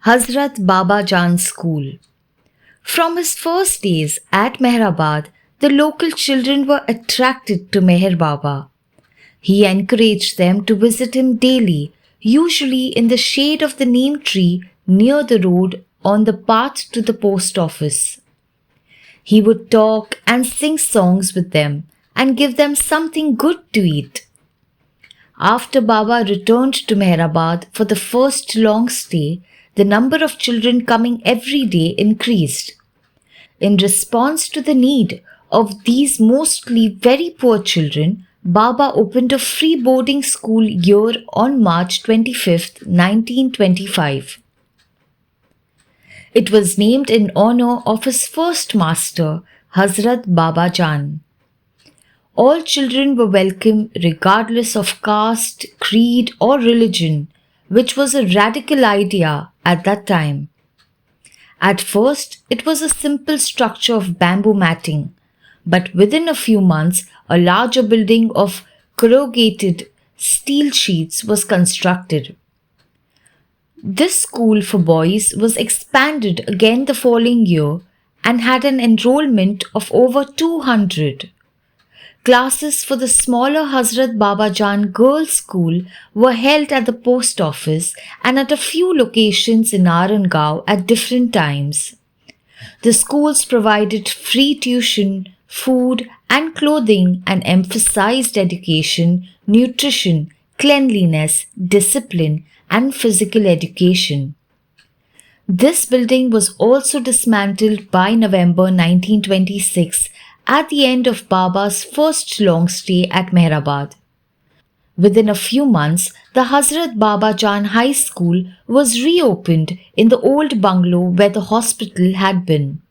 Hazrat Babajan School. From his first days at Meherabad, the local children were attracted to Meher Baba. He encouraged them to visit him daily, usually in the shade of the neem tree near the road on the path to the post office. He would talk and sing songs with them and give them something good to eat. After Baba returned to Meherabad for the first long stay, the number of children coming every day increased. In response to the need of these mostly very poor children, Baba opened a free boarding school year on March 25, 1925. It was named in honor of his first master, Hazrat Babajan. All children were welcome regardless of caste, creed or religion, which was a radical idea at that time. At first, it was a simple structure of bamboo matting, but within a few months, a larger building of corrugated steel sheets was constructed. This school for boys was expanded again the following year and had an enrollment of over 200. Classes for the smaller Hazrat Babajan Girls' School were held at the post office and at a few locations in Arangaon at different times. The schools provided free tuition, food and clothing and emphasized education, nutrition, cleanliness, discipline and physical education. This building was also dismantled by November 1926 at the end of Baba's first long stay at Meherabad. Within a few months, the Hazrat Babajan High School was reopened in the old bungalow where the hospital had been.